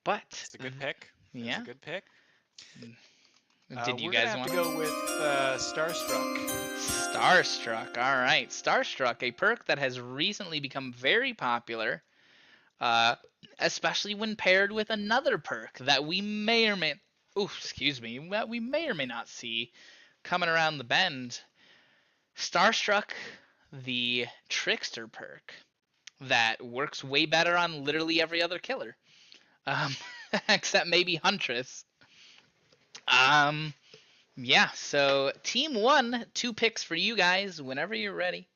But It's a good pick. yeah. It's a good pick. Did you We're gonna guys have want to go with Starstruck. Starstruck? All right, Starstruck, a perk that has recently become very popular, uh, especially when paired with another perk that we may or may, that we may or may not see coming around the bend. Starstruck, the Trickster perk that works way better on literally every other killer, um, except maybe Huntress. Um, yeah. So team one, 2 picks for you guys whenever you're ready.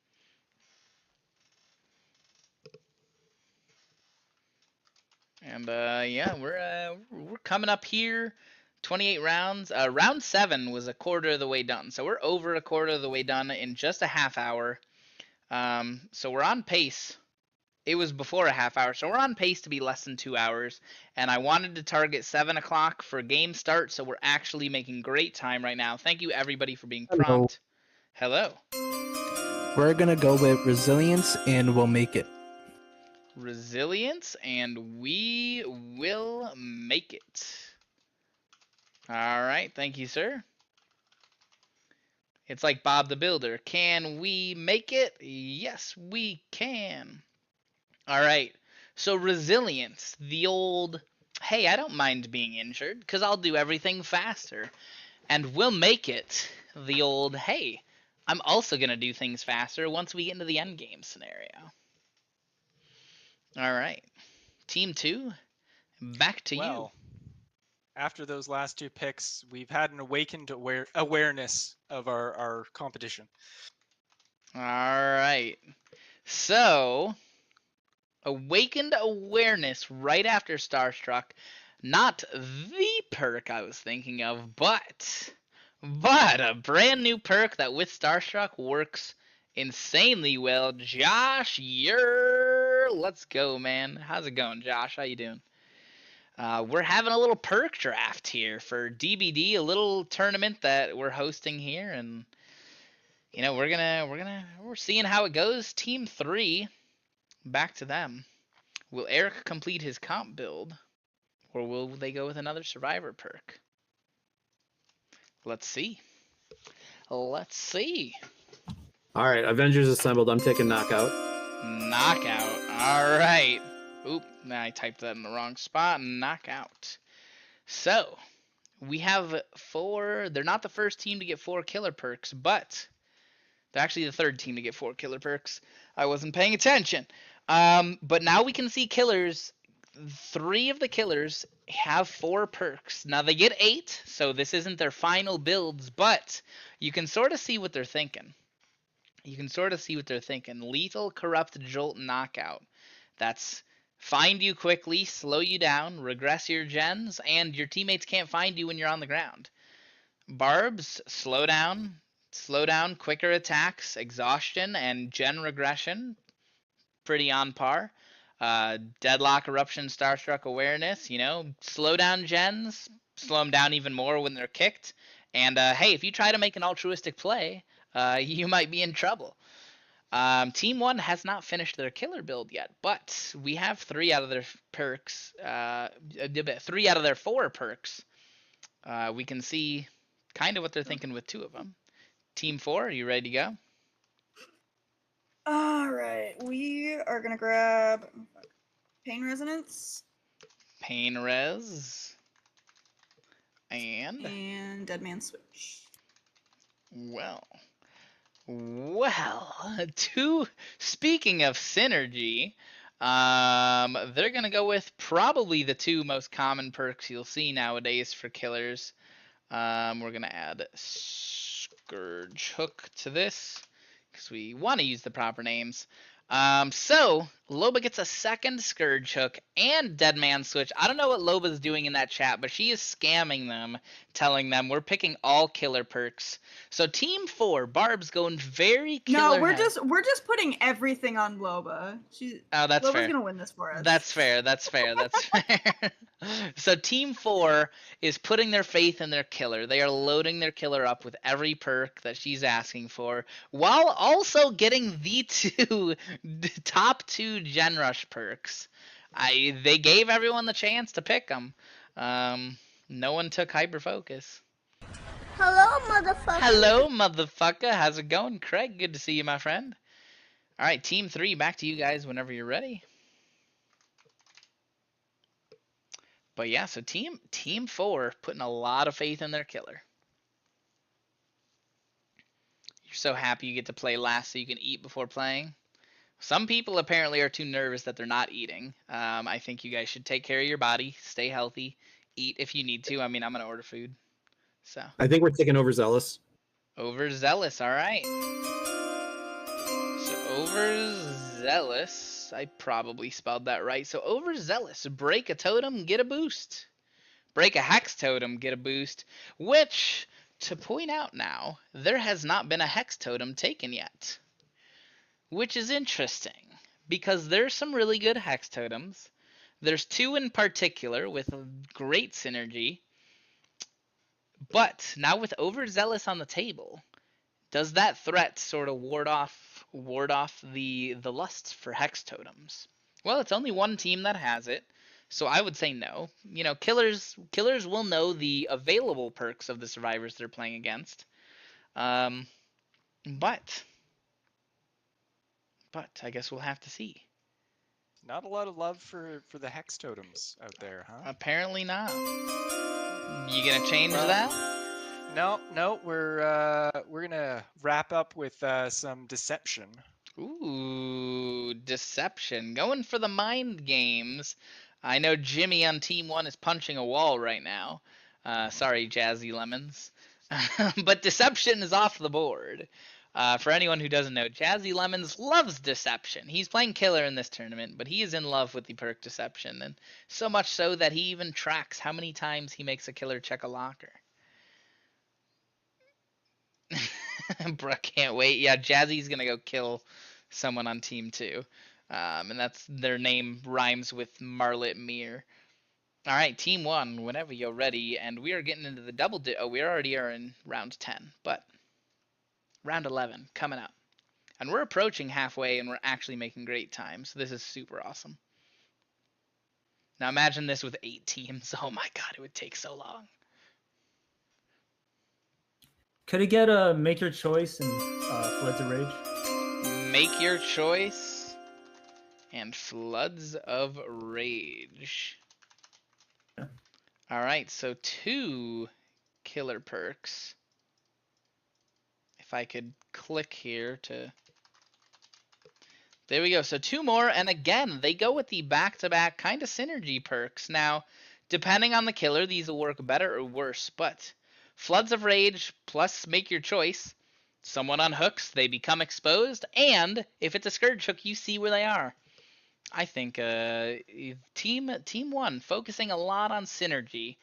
And yeah, we're coming up here. 28 rounds. Round 7 was a quarter of the way done, so we're over a quarter of the way done in just a half hour. So we're on pace. It was before a half hour, so we're on pace to be less than 2 hours. And I wanted to target 7 o'clock for game start, so we're actually making great time right now. Thank you everybody for being prompt. Hello. We're gonna go with resilience, and we'll make it. Resilience, and we will make it. All right, thank you, sir. It's like Bob the Builder. Can we make it? Yes, we can. All right. So resilience, the old, hey, I don't mind being injured because I'll do everything faster. And we'll make it the old, hey, I'm also going to do things faster once we get into the end game scenario. All right. Team 2, back to you. After those last 2 picks, we've had an awakened awareness of our competition. All right. So, awakened awareness right after Starstruck. Not the perk I was thinking of, but a brand new perk that with Starstruck works insanely well. Josh, let's go, man. How's it going, Josh? How you doing? We're having a little perk draft here for DBD, a little tournament that we're hosting here, and you know we're seeing how it goes. Team 3, back to them. Will Eric complete his comp build, or will they go with another survivor perk? Let's see. Let's see. All right, Avengers assembled. I'm taking knockout. Knockout. All right. Oop, I typed that in the wrong spot. Knockout. So, we have 4. They're not the first team to get 4 killer perks, but they're actually the third team to get 4 killer perks. I wasn't paying attention. But now we can see killers. 3 of the killers have 4 perks. Now they get 8, so this isn't their final builds, but you can sort of see what they're thinking. Lethal, Corrupt, Jolt, Knockout. That's find you quickly, slow you down, regress your gens, and your teammates can't find you when you're on the ground. Barbs, slow down, quicker attacks, exhaustion, and gen regression. Pretty on par. Deadlock, Eruption, Starstruck, Awareness, slow down gens, slow them down even more when they're kicked. And hey, if you try to make an altruistic play, you might be in trouble. Team 1 has not finished their killer build yet, but we have 3 out of their perks, 3 out of their 4 perks. We can see kind of what they're thinking with 2 of them. Team 4, are you ready to go? All right, we are gonna grab Pain Resonance, Pain Res, and Dead Man Switch. Well, speaking of synergy, they're gonna go with probably the 2 most common perks you'll see nowadays for killers. We're gonna add Scourge Hook to this because we want to use the proper names. So Loba gets a second Scourge Hook and Dead Man Switch. I don't know what Loba's doing in that chat, but she is scamming them, telling them we're picking all killer perks. So Team 4, Barb's going very killer. No, we're just putting everything on Loba. That's Loba's fair. gonna win this for us. That's fair. So Team 4 is putting their faith in their killer. They are loading their killer up with every perk that she's asking for, while also getting the top 2 Gen Rush perks. They gave everyone the chance to pick them. No one took hyper focus. Hello, motherfucker. Hello, motherfucker. How's it going, Craig? Good to see you, my friend. All right, Team 3, back to you guys whenever you're ready. But yeah, so Team 4 putting a lot of faith in their killer. You're so happy you get to play last so you can eat before playing. Some people apparently are too nervous that they're not eating. I think you guys should take care of your body, stay healthy, eat if you need to. I mean, I'm gonna order food. So I think we're taking overzealous. overzealous, all right. So overzealous, I probably spelled that right. So overzealous, break a totem, get a boost. Break a hex totem, get a boost. Which, to point out now, there has not been a hex totem taken yet. Which is interesting, because there's some really good hex totems. There's 2 in particular with great synergy. But now with overzealous on the table, does that threat sort of ward off the lust for hex totems? Well, it's only one team that has it, so I would say no. You know, killers will know the available perks of the survivors they're playing against. But I guess we'll have to see. Not a lot of love for the hex totems out there, huh? Apparently not. You gonna change Well, that? No, we're gonna wrap up with some deception. Ooh, deception. Going for the mind games. I know Jimmy on Team 1 is punching a wall right now. Sorry, Jazzy Lemons. But deception is off the board. For anyone who doesn't know, Jazzy Lemons loves deception. He's playing killer in this tournament, but he is in love with the perk deception, and so much so that he even tracks how many times he makes a killer check a locker. Brooke can't wait. Yeah, Jazzy's gonna go kill someone on Team 2. And that's their name rhymes with Marlet Mir. All right, Team 1, whenever you're ready, and we are getting into the double oh, we already are in round 10, but round 11 coming up. And we're approaching halfway, and we're actually making great time, so this is super awesome. Now imagine this with 8 teams. Oh my god, it would take so long. Could it get a make your choice and Floods of Rage? Make your choice and Floods of Rage. Yeah. All right, so 2 killer perks. If I could click here to... There we go. So 2 more, and again, they go with the back-to-back kind of synergy perks. Now, depending on the killer, these will work better or worse, but Floods of Rage plus Make Your Choice. Someone unhooks, they become exposed, and if it's a Scourge hook, you see where they are. I think Team 1 focusing a lot on synergy.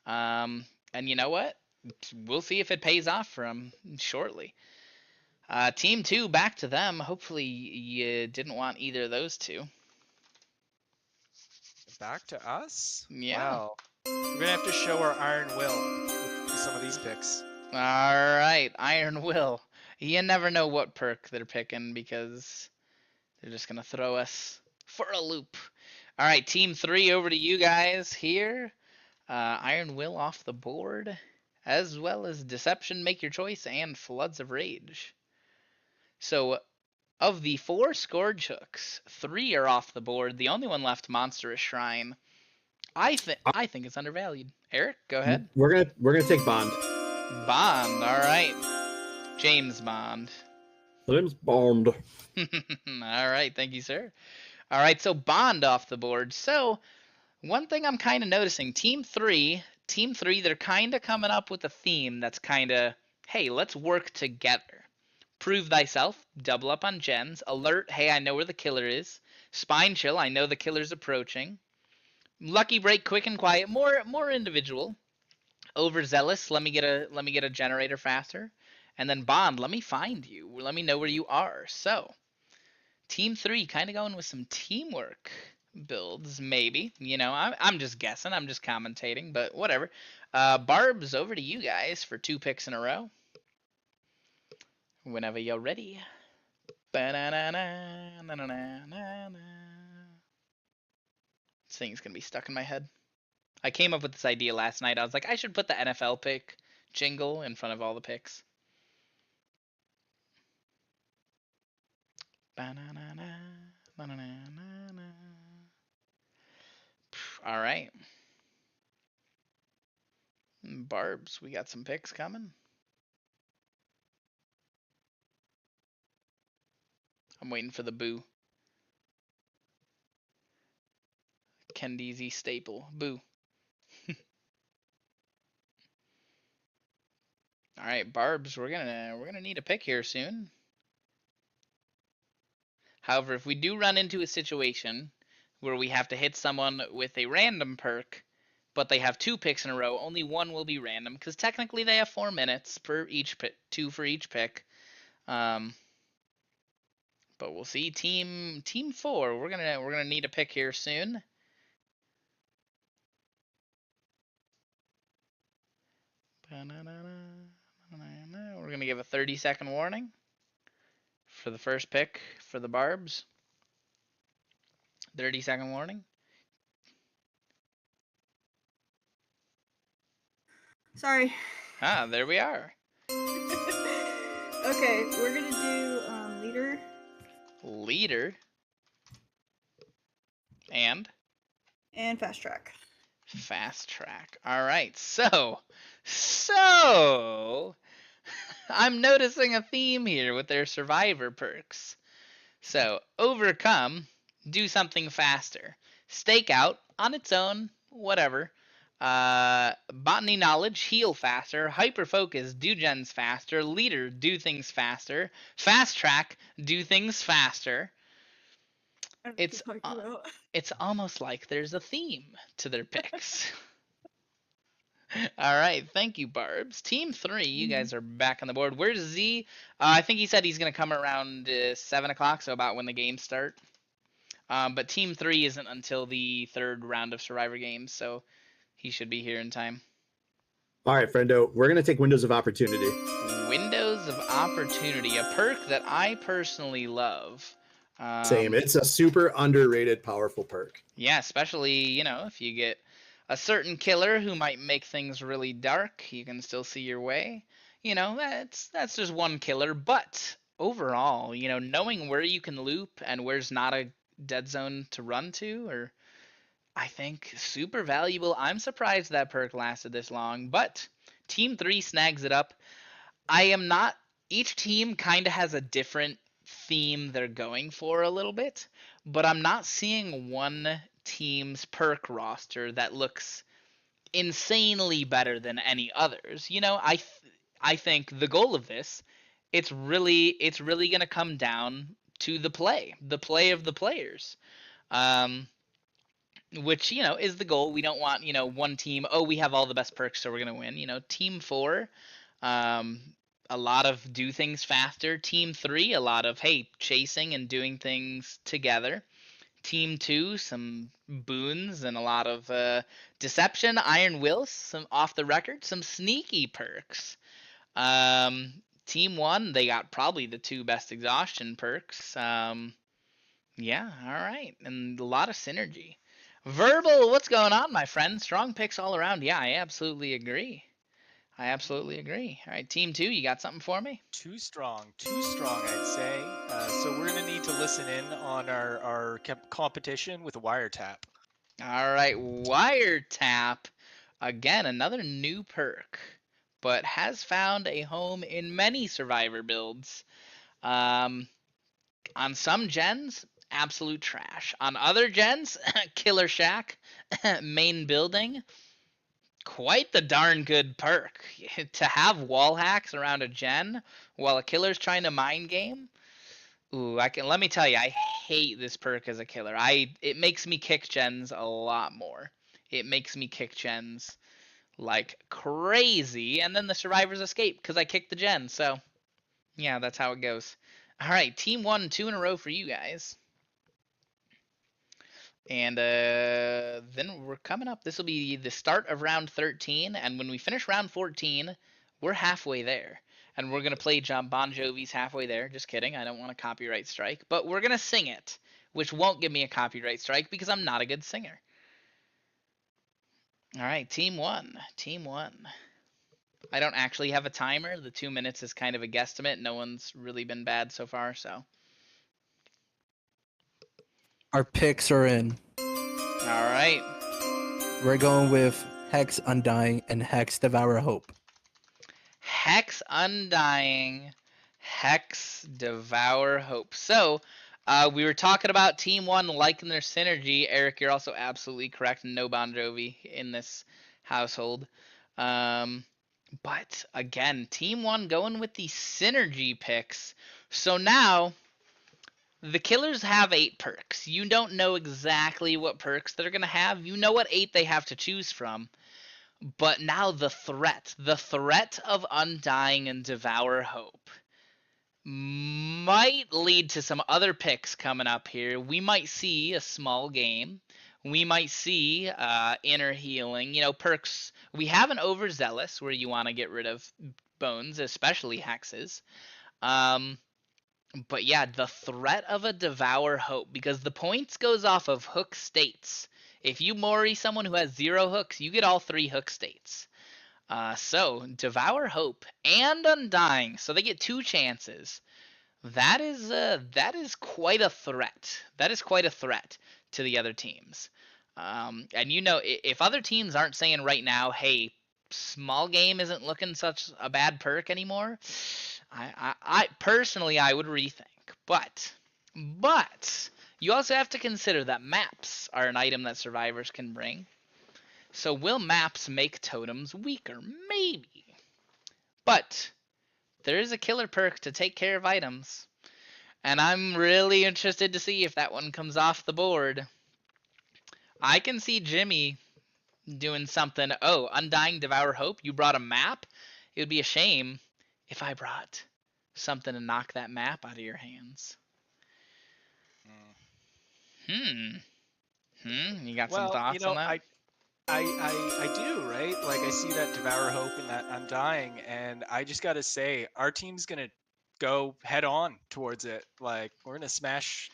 And you know what? We'll see if it pays off for them shortly. Team 2, back to them. Hopefully you didn't want either of those 2. Back to us? Yeah. Wow. We're gonna have to show our iron will with some of these picks. All right, Iron Will. You never know what perk they're picking because they're just gonna throw us for a loop. All right, Team 3, over to you guys here. Iron Will off the board, as well as Deception, Make Your Choice, and Floods of Rage. So, of the 4 Scourge hooks, 3 are off the board. The only one left, Monstrous Shrine. I think it's undervalued. Eric, go ahead. We're gonna take Bond. Bond, all right. James Bond. James Bond. All right, thank you, sir. All right, so Bond off the board. So, one thing I'm kind of noticing, Team 3, they're kind of coming up with a theme that's kind of, hey, let's work together. Prove thyself, double up on gens. Alert, hey, I know where the killer is. Spine chill, I know the killer's approaching. Lucky break, quick and quiet, more individual. Overzealous, let me get a generator faster. And then Bond, let me find you. Let me know where you are. So, Team 3 kind of going with some teamwork builds, maybe. You know, I'm just guessing. I'm just commentating, but whatever. Barb's, over to you guys for 2 picks in a row. Whenever you're ready. thing's gonna be stuck in my head. I came up with this idea last night. I was like, I should put the NFL pick jingle in front of all the picks. All right. Barbs, we got some picks coming. I'm waiting for the boo. Kendeezy staple. Boo. All right, Barbs, we're gonna need a pick here soon. However, if we do run into a situation where we have to hit someone with a random perk, but they have 2 picks in a row, only one will be random because technically they have 4 minutes per each pick, 2 for each pick. But we'll see. Team 4, we're gonna need a pick here soon. We're gonna give a 30-second warning for the first pick for the Barbs. 30-second warning. Sorry. Ah, there we are. Okay, we're gonna do leader. Leader. And Fast track. fast track. All right. So I'm noticing a theme here with their survivor perks. So, overcome, do something faster. Stakeout, on its own, whatever. Botany knowledge, heal faster. Hyper focus, do gens faster. Leader, do things faster. Fast track, do things faster. It's almost like there's a theme to their picks. All right, thank you, Barbs. Team 3, you guys are back on the board. Where's Z? I think he said he's going to come around 7 o'clock, so about when the games start. But Team 3 isn't until the 3rd round of Survivor games, so he should be here in time. All right, friendo, we're going to take Windows of Opportunity. Windows of Opportunity, a perk that I personally love. Same. It's a super underrated, powerful perk. Yeah, especially, if you get a certain killer who might make things really dark, you can still see your way. That's just one killer, but overall, knowing where you can loop and where's not a dead zone to run to, or I think super valuable. I'm surprised that perk lasted this long, but Team 3 snags it up. Each team kind of has a different theme they're going for a little bit, but I'm not seeing one team's perk roster that looks insanely better than any others. I think the goal of this, it's really going to come down to the play of the players, which is the goal. We don't want one team, oh, we have all the best perks so we're going to win. Team 4, a lot of do things faster. Team 3, a lot of chasing and doing things together. Team 2, some boons and a lot of deception, iron will, some off the record, some sneaky perks. Team 1, they got probably the 2 best exhaustion perks. Yeah, all right, and a lot of synergy. Verbal, what's going on, my friend? Strong picks all around. Yeah, I absolutely agree. All right, Team 2, you got something for me? Too strong, I'd say. So we're going to need to listen in on our competition with Wiretap. All right, Wiretap. Again, another new perk, but has found a home in many Survivor builds. On some gens, absolute trash. On other gens, Killer Shack, main building, quite the darn good perk. To have wall hacks around a gen while a killer's trying to mind game. Ooh, let me tell you, I hate this perk as a killer. It makes me kick gens a lot more. It makes me kick gens like crazy, and then the survivors escape because I kicked the gen. So, yeah, that's how it goes. All right, Team 1, 2 in a row for you guys. And then we're coming up. This will be the start of round 13, and when we finish round 14, we're halfway there. And we're going to play Bon Jovi's Halfway There. Just kidding. I don't want a copyright strike. But we're going to sing it, which won't give me a copyright strike because I'm not a good singer. All right, team one. Team one. I don't actually have a timer. The 2 minutes is kind of a guesstimate. No one's really been bad so far, so. Our picks are in. All right. We're going with Hex Undying and Hex Devour Hope. Hex Undying, Hex Devour Hope. So, we were talking about Team 1 liking their synergy. Eric, you're also absolutely correct. No Bon Jovi in this household. But, again, Team 1 going with the synergy picks. So now, the killers have 8 perks. You don't know exactly what perks they're going to have. You know what 8 they have to choose from. But now the threat of Undying and Devour Hope might lead to some other picks coming up here. We might see a small game. We might see inner healing. You know, perks. We have an overzealous where you want to get rid of bones, especially hexes. But yeah, the threat of a Devour Hope, because the points goes off of hook states. If you Mori someone who has 0 hooks, you get all 3 hook states. So, Devour Hope and Undying, so they get 2 chances. That is quite a threat. That is quite a threat to the other teams. And you know, if other teams aren't saying right now, hey, small game isn't looking such a bad perk anymore, I personally I would rethink. But you also have to consider that maps are an item that survivors can bring. So will maps make totems weaker? Maybe. But there is a killer perk to take care of items. And I'm really interested to see if that one comes off the board. I can see Jimmy doing something. Oh, Undying Devour Hope, you brought a map? It would be a shame if I brought something to knock that map out of your hands. You got some thoughts on that? I do, right? Like, I see that Devour Hope and that Undying, and I just gotta say, our team's gonna go head on towards it. Like, we're gonna smash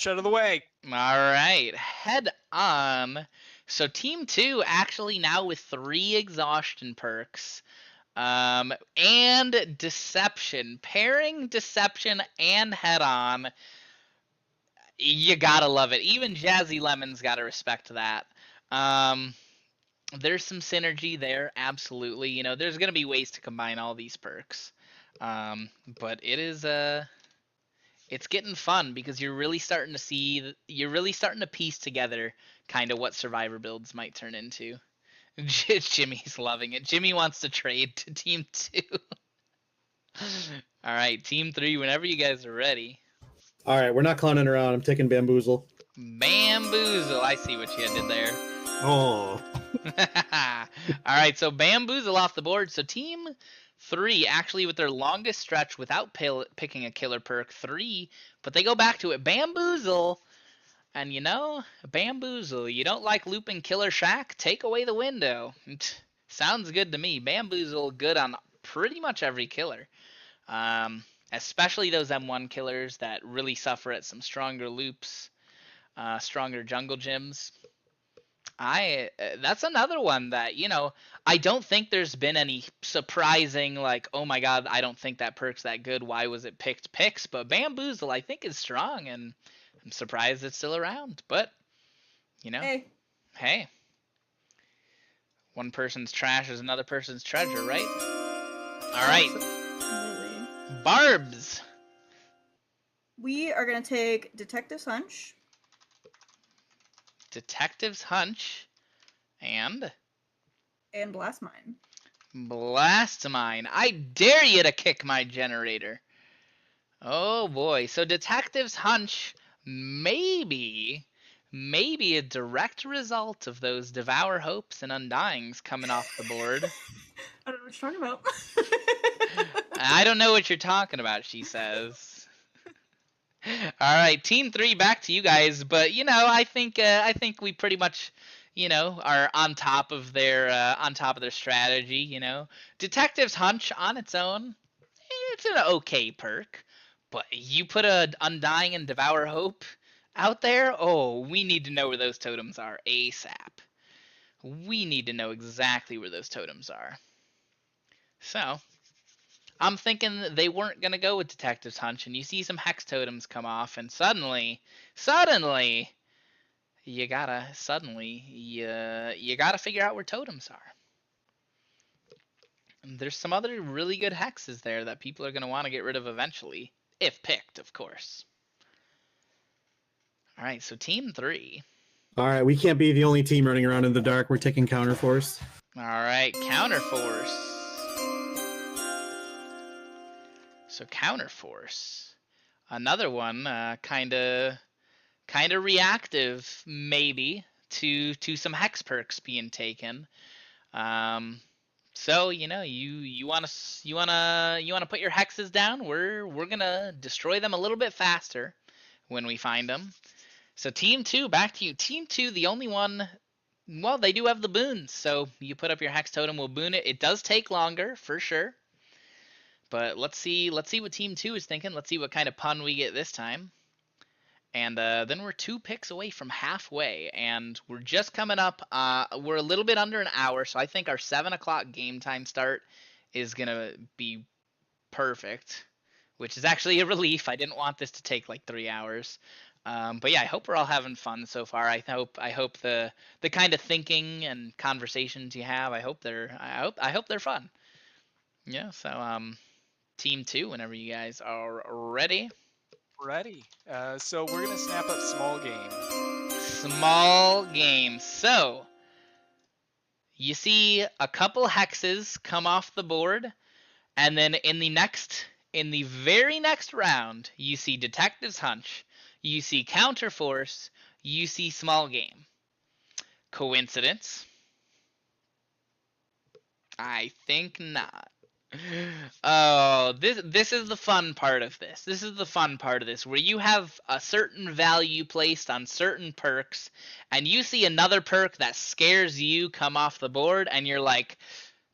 out of the way. All right, head on. So Team 2 actually now with 3 exhaustion perks. And Deception. Pairing Deception and Head On. You gotta love it. Even Jazzy Lemon's gotta respect that. There's some synergy there, absolutely. You know, there's gonna be ways to combine all these perks. But it is it's getting fun because you're really starting to piece together kind of what survivor builds might turn into. Jimmy's loving it. Jimmy wants to trade to Team 2. All right, Team 3, whenever you guys are ready. All right, we're not clowning around. I'm taking Bamboozle. Bamboozle. I see what you did there. Oh. All right, so Bamboozle off the board. So Team 3, actually with their longest stretch without picking a killer perk, 3, but they go back to it. Bamboozle. And you know, Bamboozle, you don't like looping Killer Shack? Take away the window. Sounds good to me. Bamboozle, good on pretty much every killer. Especially those M1 killers that really suffer at some stronger loops, stronger jungle gyms. That's another one that, you know, I don't think there's been any surprising, like, oh my god, I don't think that perk's that good, why was it picked picks? But Bamboozle, I think, is strong, and I'm surprised it's still around, but, you know, hey. One person's trash is another person's treasure, right? All right. Absolutely. Barbs. We are going to take Detective's Hunch. Detective's Hunch. And Blast Mine. Blast Mine. I dare you to kick my generator. Oh boy. So Detective's Hunch, maybe a direct result of those Devour Hopes and Undyings coming off the board. I don't know what you're talking about. I don't know what you're talking about, she says. All right, Team 3, back to you guys. But you know, I think we pretty much, you know, are on top of their strategy. You know, Detective's Hunch on its own, it's an okay perk, but you put a Undying and Devour Hope out there, oh, we need to know where those totems are ASAP. we need to know exactly where those totems are. So, I'm thinking that they weren't going to go with Detective's Hunch, and you see some Hex totems come off, and suddenly, you gotta figure out where totems are. And there's some other really good hexes there that people are going to want to get rid of eventually, if picked, of course. All right, so team 3. All right, we can't be the only team running around in the dark. We're taking counterforce. All right, counterforce. So counterforce, another one, kind of reactive maybe to some hex perks being taken. So you wanna put your hexes down. We're gonna destroy them a little bit faster when we find them. So team 2, back to you. Team 2, the only one. Well, they do have the boons, so you put up your hex totem, we'll boon it. It does take longer for sure, but let's see what team 2 is thinking. Let's see what kind of pun we get this time. And then we're 2 picks away from halfway, and we're just coming up. We're a little bit under an hour, so I think our 7 o'clock game time start is gonna be perfect, which is actually a relief. I didn't want this to take like 3 hours. But yeah, I hope we're all having fun so far. I hope the kind of thinking and conversations you have, I hope they're fun. Yeah. So team 2, whenever you guys are ready. Ready. So we're gonna snap up small game. Small game. So you see a couple hexes come off the board, and then in the very next round, you see Detective's Hunch, you see Counterforce, you see small game. Coincidence? I think not. Oh, this is the fun part of this. This is the fun part of this, where you have a certain value placed on certain perks, and you see another perk that scares you come off the board, and you're like,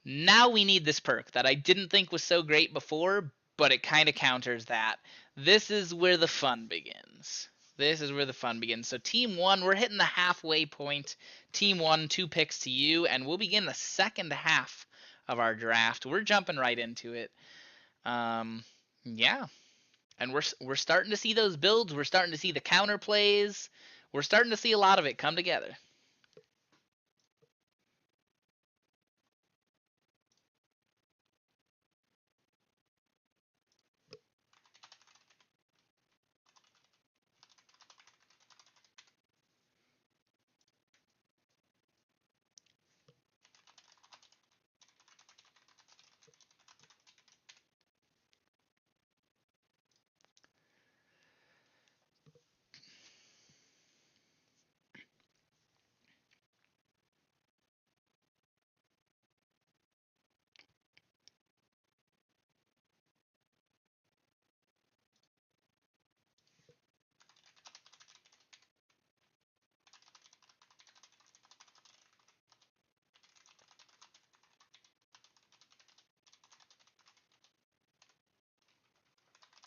now we need this perk that I didn't think was so great before, but it kind of counters that. This is where the fun begins. This is where the fun begins. So team 1, we're hitting the halfway point. Team 1, 2 picks to you, and we'll begin the second half of our draft. We're jumping right into it. Yeah, and we're starting to see those builds. We're starting to see the counter plays. We're starting to see a lot of it come together.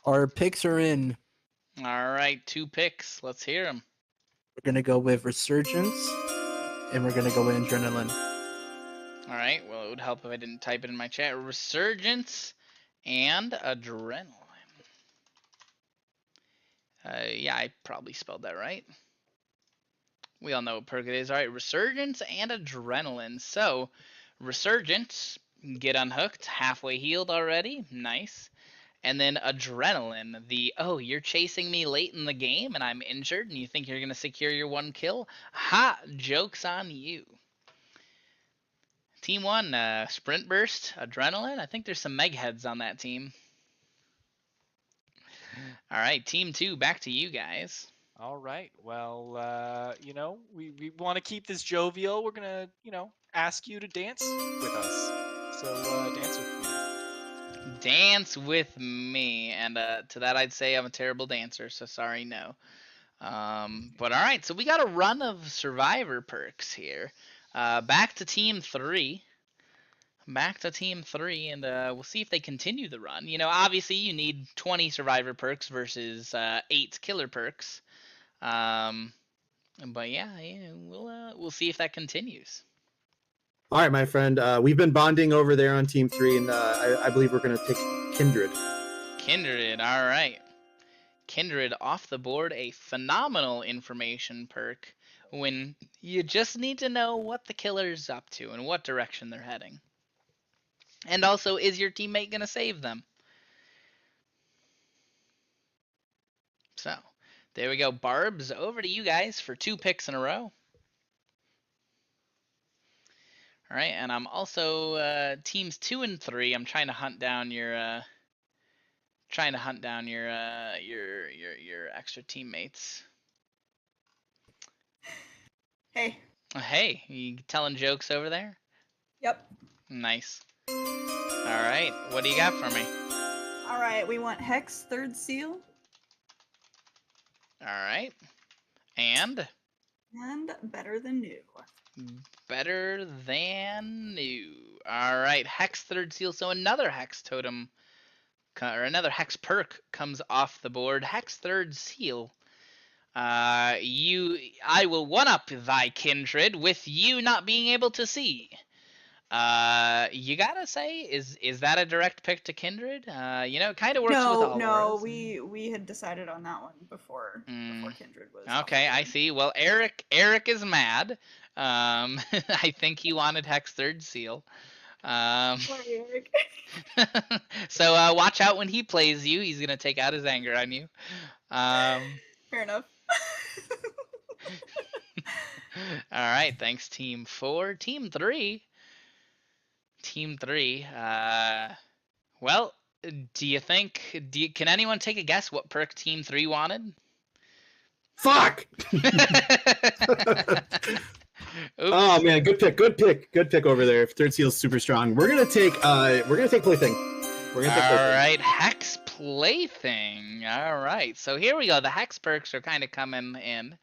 Our picks are in. All right, 2 picks. Let's hear them. We're gonna go with Resurgence, and we're gonna go with Adrenaline. All right. Well, it would help if I didn't type it in my chat. Resurgence and Adrenaline. Yeah, I probably spelled that right. We all know what perk it is. All right, Resurgence and Adrenaline. So, Resurgence, get unhooked, halfway healed already. Nice. And then Adrenaline, oh, you're chasing me late in the game and I'm injured and you think you're going to secure your 1 kill? Ha! Joke's on you. Team 1, Sprint Burst, Adrenaline. I think there's some Megheads on that team. All right, Team 2, back to you guys. All right. Well, we want to keep this jovial. We're gonna, ask you to dance with us. So dance with me. Dance with me. And to that I'd say I'm a terrible dancer, so sorry, no. But all right, so we got a run of Survivor perks here. Back to Team 3. Back to Team 3, and we'll see if they continue the run. Obviously you need 20 Survivor perks versus 8 Killer perks. But yeah, we'll see if that continues. All right, my friend. We've been bonding over there on Team 3, and I believe we're going to take Kindred. Kindred, all right. Kindred off the board, a phenomenal information perk when you just need to know what the killer's up to and what direction they're heading. And also, is your teammate going to save them? So, there we go. Barbs, over to you guys for 2 picks in a row. All right, and I'm also teams 2 and 3. I'm trying to hunt down your your extra teammates. Hey. Hey, you telling jokes over there? Yep. Nice. All right, what do you got for me? All right, we want Hex, third seal. All right, and better than new. better than new. All right, Hex, third seal. So another Hex totem, or another Hex perk comes off the board. Hex, third seal. I will one-up thy kindred with you not being able to see. You gotta say, is that a direct pick to kindred? You know, it kind of works with all No, auras. we had decided on that one before kindred was. Okay, I see. Well, Eric is mad. I think he wanted Hex third seal. Sorry, Eric. So watch out when he plays you. He's gonna take out his anger on you. Fair enough. All right, thanks Team 4. Team 3. Well, can anyone take a guess what perk Team 3 wanted? Fuck! Oh man, good pick over there. Third Seal's super strong. We're gonna take Plaything. All right, Hex Plaything. All right, so here we go. The Hex perks are kind of coming in.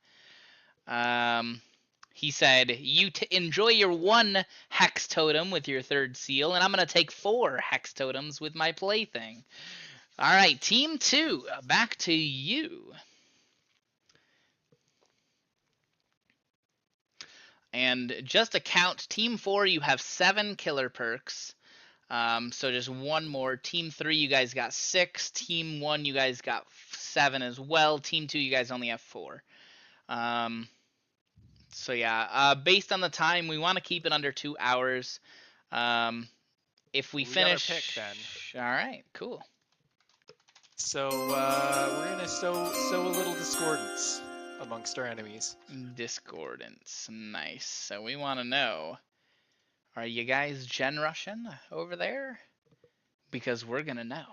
He said, you enjoy your 1 Hex totem with your third seal, and I'm going to take 4 Hex totems with my Plaything. All right, Team 2, back to you. And just to count, Team 4, you have 7 killer perks. So just one more. Team 3, you guys got 6. Team 1, you guys got 7 as well. Team 2, you guys only have 4. So yeah, based on the time, we want to keep it under 2 hours. If we finish, got our pick then. All right, cool. So we're gonna sow a little discordance amongst our enemies. Discordance, nice. So we want to know, are you guys gen rushing over there? Because we're gonna know.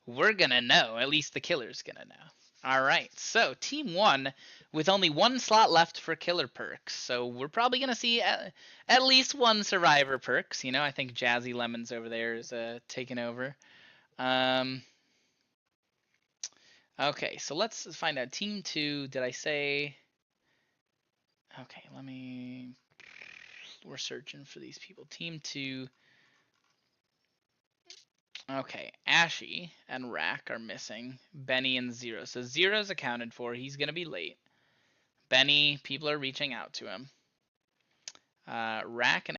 We're gonna know. At least the killer's gonna know. All right, so Team 1 with only 1 slot left for killer perks. So we're probably going to see at least 1 survivor perks. You know, I think Jazzy Lemons over there is taking over. Okay, so let's find out. Team 2, did I say... Okay, we're searching for these people. Team 2... Okay, Ashy and Rack are missing. Benny and Zero. So Zero's accounted for. He's going to be late. Benny, people are reaching out to him. Rack and